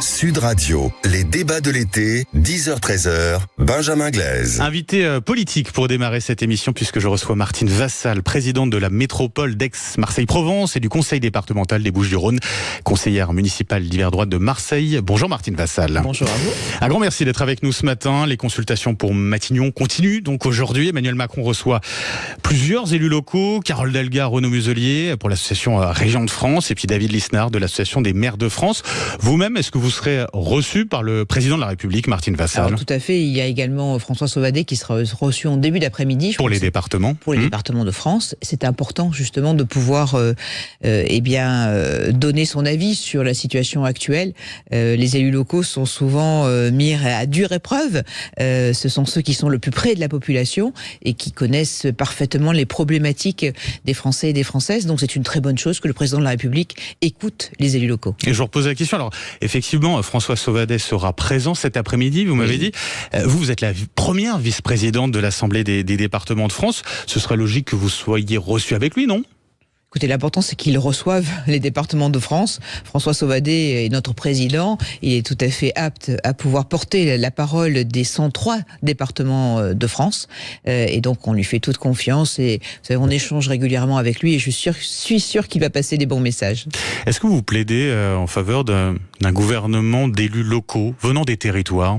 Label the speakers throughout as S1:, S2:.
S1: Sud Radio, les débats de l'été, 10h-13h, Benjamin Glaise.
S2: Invité politique pour démarrer cette émission, puisque je reçois Martine Vassal, présidente de la métropole d'Aix-Marseille-Provence et du conseil départemental des Bouches-du-Rhône, conseillère municipale d'hiver droite de Marseille. Bonjour Martine Vassal.
S3: Bonjour à vous.
S2: Un grand merci d'être avec nous ce matin. Les consultations pour Matignon continuent. Donc aujourd'hui, Emmanuel Macron reçoit plusieurs élus locaux, Carole Delga, Renaud Muselier pour l'association Région de France et puis David Lisnard de l'association des maires de France. Vous-même, est-ce que vous serez reçu par le président de la République, Martine Vassal?
S3: Alors, tout à fait. Il y a également François Sauvadet qui sera reçu en début d'après-midi.
S2: Pour les départements.
S3: Pour les départements de France. C'est important justement de pouvoir donner son avis sur la situation actuelle. Les élus locaux sont souvent mis à dure épreuve. Ce sont ceux qui sont le plus près de la population et qui connaissent parfaitement les problématiques des Français et des Françaises. Donc c'est une très bonne chose que le président de la République écoute les élus locaux.
S2: Et je vous repose la question. Alors effectivement, François Sauvadet sera présent cet après-midi, vous m'avez dit. Vous êtes la première vice-présidente de l'Assemblée des départements de France. Ce serait logique que vous soyez reçu avec lui, non ?
S3: Écoutez, l'important, c'est qu'ils reçoivent les départements de France. François Sauvadet est notre président. Il est tout à fait apte à pouvoir porter la parole des 103 départements de France. Et donc, on lui fait toute confiance. Et vous savez, on échange régulièrement avec lui. Et je suis sûr qu'il va passer des bons messages.
S2: Est-ce que vous plaidez en faveur d'un gouvernement d'élus locaux venant des territoires ?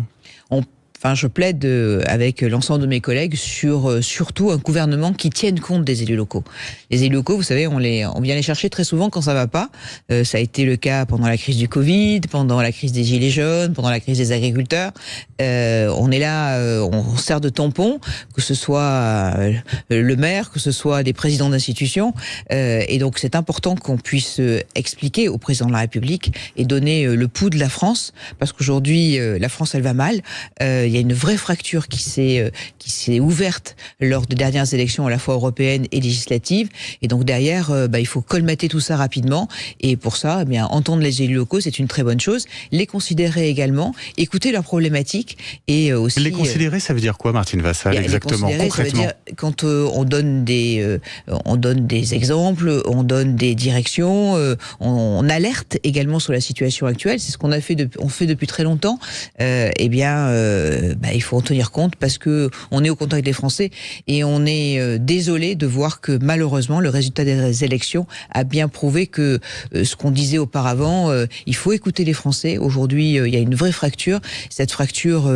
S3: Je plaide avec l'ensemble de mes collègues sur surtout un gouvernement qui tienne compte des élus locaux. Les élus locaux, vous savez, on vient les chercher très souvent quand ça va pas. Ça a été le cas pendant la crise du Covid, pendant la crise des Gilets jaunes, pendant la crise des agriculteurs. On est là, on sert de tampon, que ce soit le maire, que ce soit des présidents d'institutions. Et donc c'est important qu'on puisse expliquer au président de la République et donner le pouls de la France, parce qu'aujourd'hui la France elle va mal. Il y a une vraie fracture qui s'est ouverte lors des dernières élections à la fois européennes et législatives. Et donc derrière, il faut colmater tout ça rapidement. Et pour ça, entendre les élus locaux, c'est une très bonne chose. Les considérer également, écouter leurs problématiques et aussi...
S2: Les considérer, ça veut dire quoi, Martine Vassal, exactement, concrètement?
S3: Ça veut dire quand on donne des exemples, on donne des directions, on alerte également sur la situation actuelle. C'est ce qu'on fait depuis très longtemps. Il faut en tenir compte parce que on est au contact des Français et on est désolé de voir que malheureusement le résultat des élections a bien prouvé que ce qu'on disait auparavant, il faut écouter les Français. Aujourd'hui, il y a une vraie fracture. Cette fracture,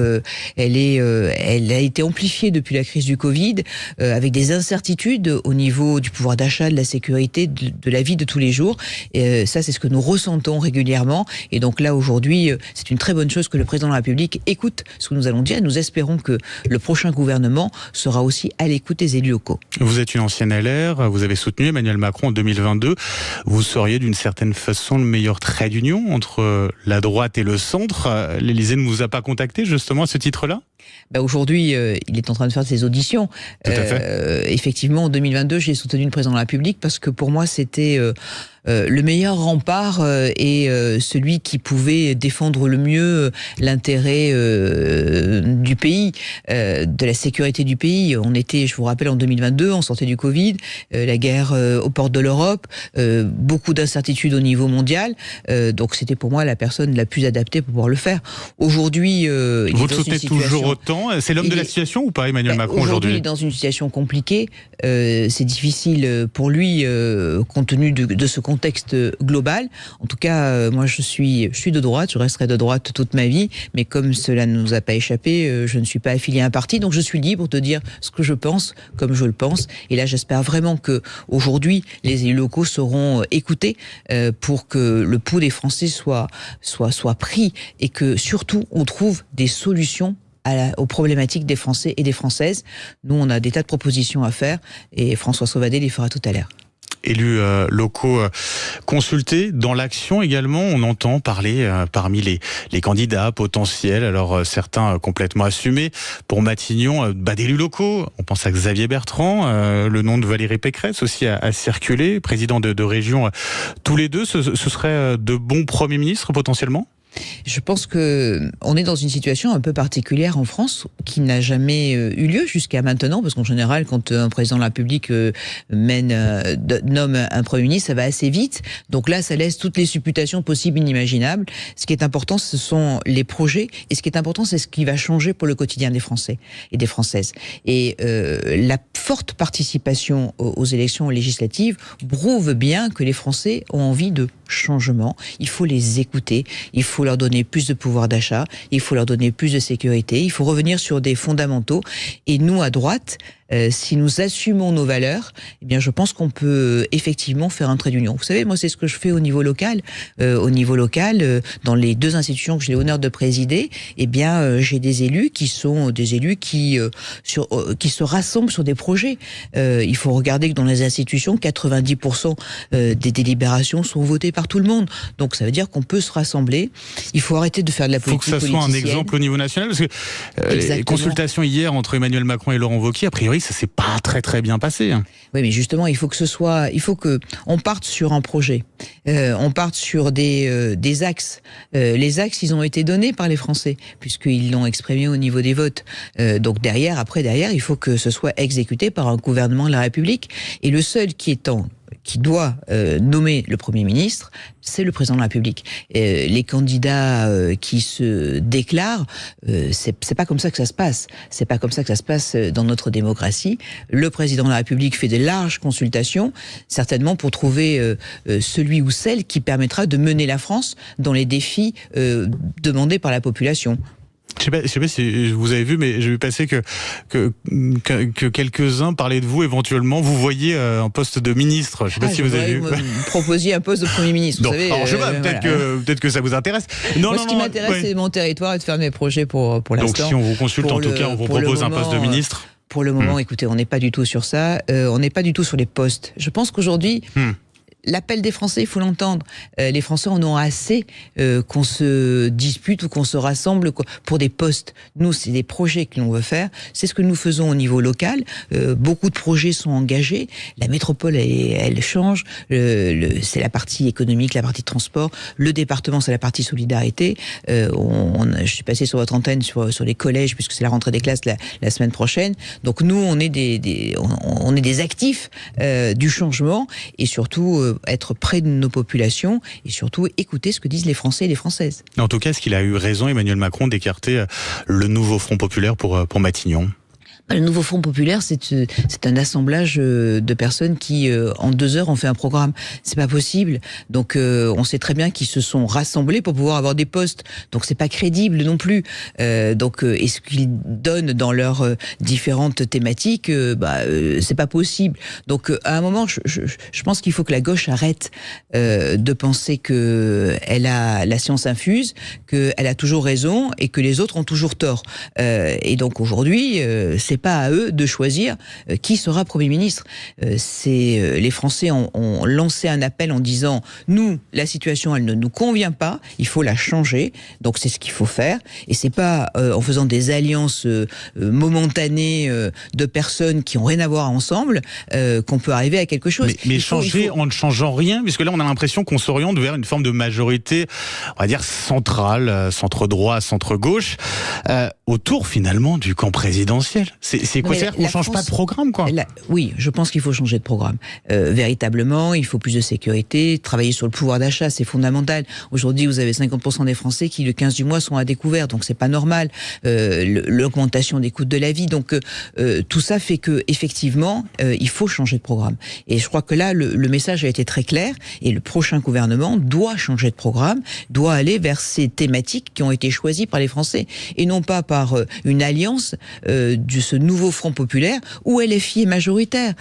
S3: elle a été amplifiée depuis la crise du Covid, avec des incertitudes au niveau du pouvoir d'achat, de la sécurité, de la vie de tous les jours. Et ça, c'est ce que nous ressentons régulièrement. Et donc là, aujourd'hui, c'est une très bonne chose que le président de la République écoute ce que nous allons dire. Nous espérons que le prochain gouvernement sera aussi à l'écoute des élus locaux.
S2: Vous êtes une ancienne LR, vous avez soutenu Emmanuel Macron en 2022. Vous seriez d'une certaine façon le meilleur trait d'union entre la droite et le centre. L'Élysée ne vous a pas contacté justement à ce titre-là ?
S3: Aujourd'hui, il est en train de faire ses auditions.
S2: Tout à fait.
S3: Effectivement, en 2022, j'ai soutenu le président de la République parce que pour moi, c'était le meilleur rempart et celui qui pouvait défendre le mieux l'intérêt du pays, de la sécurité du pays. On était, je vous rappelle, en 2022, on sortait du Covid, la guerre aux portes de l'Europe, beaucoup d'incertitudes au niveau mondial. Donc c'était pour moi la personne la plus adaptée pour pouvoir le faire. Aujourd'hui,
S2: vous le soutenez toujours autant? C'est l'homme de la situation ou pas, Emmanuel Macron, aujourd'hui?
S3: Il est dans une situation compliquée. C'est difficile pour lui, compte tenu de ce contexte global. En tout cas, moi, je suis de droite, je resterai de droite toute ma vie, mais comme cela ne nous a pas échappé, je ne suis pas affilié à un parti, donc je suis libre de dire ce que je pense, comme je le pense. Et là, j'espère vraiment que aujourd'hui, les élus locaux seront écoutés pour que le pouls des Français soit pris et que surtout on trouve des solutions aux problématiques des Français et des Françaises. Nous, on a des tas de propositions à faire et François Sauvadet les fera tout à l'heure.
S2: Élus locaux consultés. Dans l'action également, on entend parler parmi les candidats potentiels, alors certains complètement assumés, pour Matignon, d'élus locaux. On pense à Xavier Bertrand, le nom de Valérie Pécresse aussi a circulé, président de région tous les deux. Ce serait de bons premiers ministres potentiellement ?
S3: Je pense que on est dans une situation un peu particulière en France qui n'a jamais eu lieu jusqu'à maintenant, parce qu'en général, quand un président de la République nomme un Premier ministre, ça va assez vite. Donc là, ça laisse toutes les supputations possibles et inimaginables. Ce qui est important, ce sont les projets, et ce qui est important, c'est ce qui va changer pour le quotidien des Français et des Françaises. Et la forte participation aux élections législatives prouve bien que les Français ont envie de changement. Il faut les écouter, il faut leur donner plus de pouvoir d'achat, il faut leur donner plus de sécurité, il faut revenir sur des fondamentaux. Et nous, à droite, si nous assumons nos valeurs, eh bien, je pense qu'on peut effectivement faire un trait d'union. Vous savez, moi, c'est ce que je fais au niveau local. Dans les 2 institutions que j'ai l'honneur de présider, eh bien, j'ai des élus qui sont des élus qui se rassemblent sur des projets. Il faut regarder que dans les institutions, 90% des délibérations sont votées par tout le monde. Donc, ça veut dire qu'on peut se rassembler. Il faut arrêter de faire de la politique
S2: politicienne. Il faut que ça soit un exemple au niveau national, parce que les consultations hier entre Emmanuel Macron et Laurent Wauquiez, a priori, ça s'est pas très bien passé.
S3: Oui, mais justement, il faut que on parte sur un projet. On parte sur des axes. Les axes, ils ont été donnés par les Français, puisqu'ils l'ont exprimé au niveau des votes. Donc derrière, il faut que ce soit exécuté par un gouvernement de la République. Et le seul qui doit nommer le Premier ministre, c'est le président de la République. Les candidats qui se déclarent, c'est pas comme ça que ça se passe. C'est pas comme ça que ça se passe dans notre démocratie. Le président de la République fait de larges consultations, certainement pour trouver celui ou celle qui permettra de mener la France dans les défis demandés par la population.
S2: Je sais pas si vous avez vu, mais j'ai vu passer que quelques-uns parlaient de vous éventuellement. Vous voyez un poste de ministre. Je sais pas si vous avez vu.
S3: Proposiez un poste de Premier ministre.
S2: Non.
S3: Vous savez,
S2: alors je sais pas, peut-être que ça vous intéresse.
S3: Ce qui m'intéresse, c'est mon territoire et de faire mes projets pour l'instant.
S2: Donc si on vous consulte, en tout cas, on vous propose un poste de ministre.
S3: Pour le moment, écoutez, on n'est pas du tout sur ça. On n'est pas du tout sur les postes. Je pense qu'aujourd'hui, l'appel des Français, il faut l'entendre. Les Français en ont assez qu'on se dispute ou qu'on se rassemble pour des postes. Nous, c'est des projets que l'on veut faire. C'est ce que nous faisons au niveau local. Beaucoup de projets sont engagés. La métropole, elle change. C'est la partie économique, la partie transport. Le département, c'est la partie solidarité. Je suis passé sur votre antenne sur les collèges, puisque c'est la rentrée des classes la semaine prochaine. Donc nous, on est des actifs du changement, et surtout être près de nos populations et surtout écouter ce que disent les Français et les Françaises.
S2: En tout cas, est-ce qu'il a eu raison, Emmanuel Macron, d'écarter le nouveau Front populaire pour Matignon ?
S3: Le nouveau Front populaire, c'est un assemblage de personnes qui, en 2 heures, ont fait un programme. C'est pas possible. Donc, on sait très bien qu'ils se sont rassemblés pour pouvoir avoir des postes. Donc, c'est pas crédible non plus. Et ce qu'ils donnent dans leurs différentes thématiques, c'est pas possible. Donc, à un moment, je pense qu'il faut que la gauche arrête de penser que elle a la science infuse, qu'elle a toujours raison et que les autres ont toujours tort. Et donc, aujourd'hui, c'est pas à eux de choisir qui sera Premier ministre. Les Français ont lancé un appel en disant « Nous, la situation, elle ne nous convient pas, il faut la changer ». Donc c'est ce qu'il faut faire. Et c'est pas en faisant des alliances momentanées de personnes qui ont rien à voir ensemble qu'on peut arriver à quelque chose.
S2: Mais changer en ne changeant rien, puisque là on a l'impression qu'on s'oriente vers une forme de majorité, on va dire centrale, centre-droit, centre-gauche, autour finalement du camp présidentiel. C'est quoi? C'est-à-dire qu'on ne change pas de programme, quoi.
S3: Oui, je pense qu'il faut changer de programme. Véritablement, il faut plus de sécurité, travailler sur le pouvoir d'achat, c'est fondamental. Aujourd'hui, vous avez 50% des Français qui, le 15 du mois, sont à découvert, donc c'est pas normal. L'augmentation des coûts de la vie, donc tout ça fait que effectivement, il faut changer de programme. Et je crois que là, le message a été très clair, et le prochain gouvernement doit changer de programme, doit aller vers ces thématiques qui ont été choisies par les Français, et non pas par une alliance de ce nouveau Front populaire où LFI est majoritaire,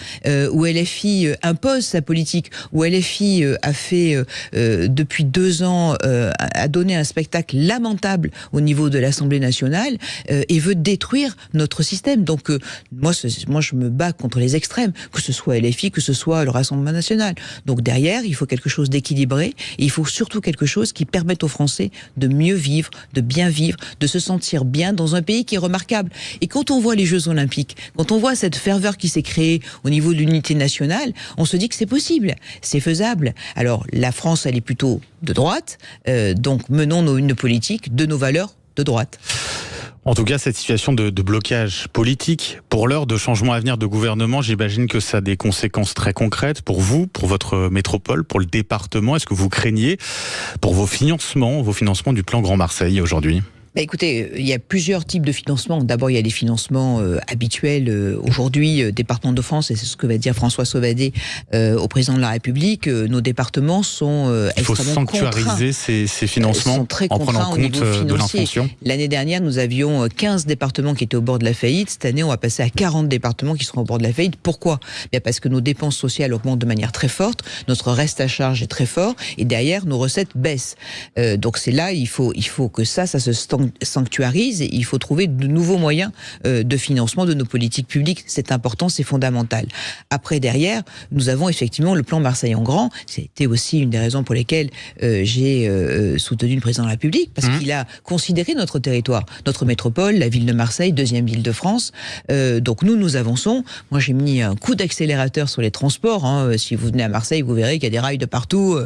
S3: où LFI impose sa politique, où LFI a fait depuis 2 ans, a donné un spectacle lamentable au niveau de l'Assemblée nationale et veut détruire notre système. Donc moi je me bats contre les extrêmes, que ce soit LFI, que ce soit le Rassemblement national. Donc derrière, il faut quelque chose d'équilibré, et il faut surtout quelque chose qui permette aux Français de mieux vivre, de bien vivre, de se sentir bien dans un pays qui est remarquable. Et quand on voit les Jeux Jeux Olympiques. Quand on voit cette ferveur qui s'est créée au niveau de l'unité nationale, on se dit que c'est possible, c'est faisable. Alors la France, elle est plutôt de droite, donc menons une politique de nos valeurs de droite.
S2: En tout cas, cette situation de blocage politique, pour l'heure de changement à venir de gouvernement, j'imagine que ça a des conséquences très concrètes pour vous, pour votre métropole, pour le département. Est-ce que vous craignez pour vos financements du plan Grand Marseille aujourd'hui ?
S3: Écoutez, il y a plusieurs types de financements. D'abord, il y a les financements habituels. Aujourd'hui, département de France, et c'est ce que va dire François Sauvadet au président de la République, nos départements sont extrêmement contraints. Il faut
S2: sanctuariser ces financements en prenant compte de l'inflation.
S3: L'année dernière, nous avions 15 départements qui étaient au bord de la faillite. Cette année, on va passer à 40 départements qui seront au bord de la faillite. Pourquoi ? Parce que nos dépenses sociales augmentent de manière très forte, notre reste à charge est très fort, et derrière, nos recettes baissent. Donc c'est là, il faut que ça se sanctuarise, et il faut trouver de nouveaux moyens de financement de nos politiques publiques. C'est important, c'est fondamental. Après, derrière, nous avons effectivement le plan Marseille en grand. C'était aussi une des raisons pour lesquelles j'ai soutenu le président de la République, parce qu'il a considéré notre territoire, notre métropole, la ville de Marseille, deuxième ville de France. Donc nous avançons. Moi, j'ai mis un coup d'accélérateur sur les transports. Si vous venez à Marseille, vous verrez qu'il y a des rails de partout,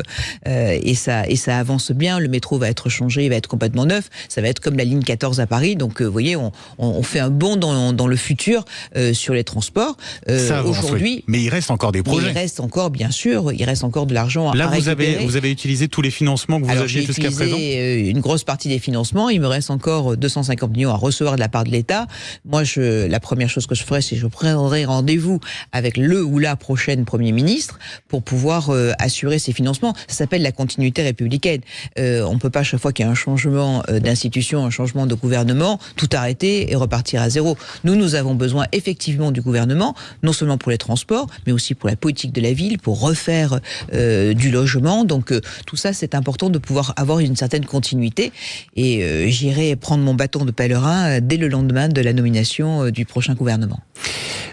S3: et ça avance bien. Le métro va être changé, il va être complètement neuf. Ça va être comme la ligne 14 à Paris. Donc, vous voyez, on fait un bond dans le futur sur les transports.
S2: Ça avance, aujourd'hui. Oui. Mais il reste encore des projets.
S3: Il reste encore, bien sûr, il reste encore de l'argent à récupérer.
S2: Là, vous avez utilisé tous les financements que vous aviez jusqu'à présent ?
S3: J'ai utilisé une grosse partie des financements. Il me reste encore 250 millions à recevoir de la part de l'État. Moi, la première chose que je ferai, c'est que je prendrai rendez-vous avec le ou la prochaine Premier ministre pour pouvoir assurer ces financements. Ça s'appelle la continuité républicaine. On ne peut pas, chaque fois qu'il y a un changement d'institution, un changement de gouvernement, tout arrêter et repartir à zéro. Nous avons besoin effectivement du gouvernement, non seulement pour les transports, mais aussi pour la politique de la ville, pour refaire du logement. Donc tout ça, c'est important de pouvoir avoir une certaine continuité. Et j'irai prendre mon bâton de pèlerin dès le lendemain de la nomination du prochain gouvernement.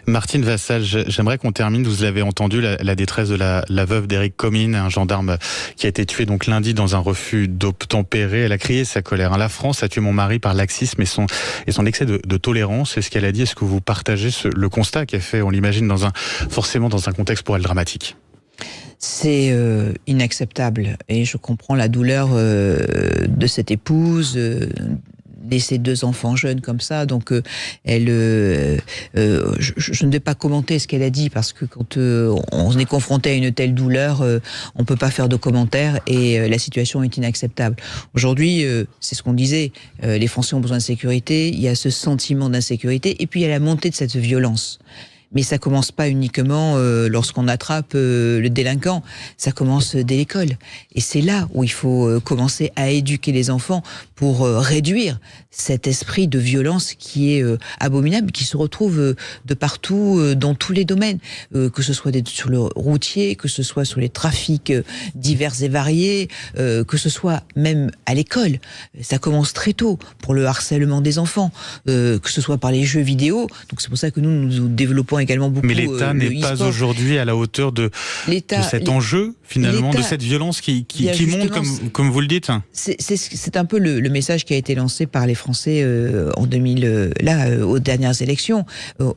S2: Martine Vassal, j'aimerais qu'on termine, vous l'avez entendu, la détresse de la veuve d'Éric Comines, un gendarme qui a été tué donc lundi dans un refus d'obtempérer. Elle a crié sa colère. La France a tué mon mari par laxisme et son excès de tolérance. C'est ce qu'elle a dit. Est-ce que vous partagez le constat qu'elle fait, on l'imagine, forcément dans un contexte pour elle dramatique ?
S3: C'est inacceptable, et je comprends la douleur de cette épouse, laisser 2 enfants jeunes comme ça. Donc je ne vais pas commenter ce qu'elle a dit, parce que quand on est confronté à une telle douleur, on peut pas faire de commentaires, et la situation est inacceptable. Aujourd'hui, c'est ce qu'on disait, les Français ont besoin de sécurité, il y a ce sentiment d'insécurité, et puis il y a la montée de cette violence. Mais ça commence pas uniquement lorsqu'on attrape le délinquant, ça commence dès l'école. Et c'est là où il faut commencer à éduquer les enfants pour réduire cet esprit de violence qui est abominable, qui se retrouve de partout, dans tous les domaines, que ce soit sur le routier, que ce soit sur les trafics divers et variés, que ce soit même à l'école. Ça commence très tôt pour le harcèlement des enfants, que ce soit par les jeux vidéo. Donc c'est pour ça que nous développons également beaucoup.
S2: Mais l'État n'est pas aujourd'hui à la hauteur de cet enjeu, finalement, de cette violence qui monte, comme vous le dites.
S3: C'est un peu le message qui a été lancé par les Français aux dernières élections.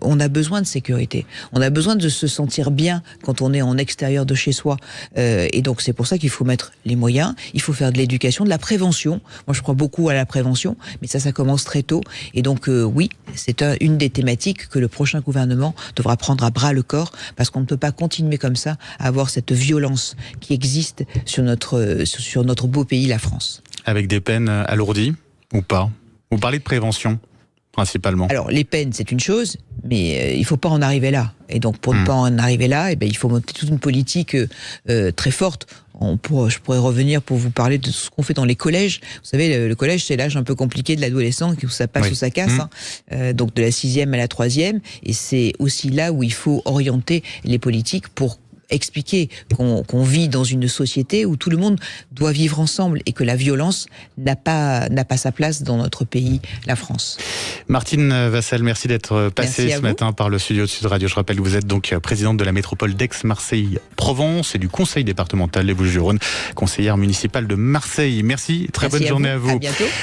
S3: On a besoin de sécurité. On a besoin de se sentir bien quand on est en extérieur de chez soi. Et donc c'est pour ça qu'il faut mettre les moyens. Il faut faire de l'éducation, de la prévention. Moi, je crois beaucoup à la prévention, mais ça commence très tôt. Et donc oui, c'est une des thématiques que le prochain gouvernement devra prendre à bras le corps, parce qu'on ne peut pas continuer comme ça à avoir cette violence qui existe sur notre beau pays, la France.
S2: Avec des peines alourdies ou pas ? Vous parlez de prévention, principalement. Alors,
S3: les peines, c'est une chose, mais il ne faut pas en arriver là. Et donc, pour ne pas en arriver là, il faut monter toute une politique très forte. Je pourrais revenir pour vous parler de ce qu'on fait dans les collèges. Vous savez, le collège, c'est l'âge un peu compliqué de l'adolescent, où ça passe ou ça casse. Donc, de la 6e à la 3e. Et c'est aussi là où il faut orienter les politiques pour expliquer qu'on vit dans une société où tout le monde doit vivre ensemble, et que la violence n'a pas sa place dans notre pays, la France.
S2: Martine Vassal, merci d'être passée ce matin par le studio de Sud Radio. Je rappelle que vous êtes donc présidente de la métropole d'Aix-Marseille-Provence et du conseil départemental des Bouches-du-Rhône, conseillère municipale de Marseille. Merci, très bonne journée à vous.
S3: À bientôt.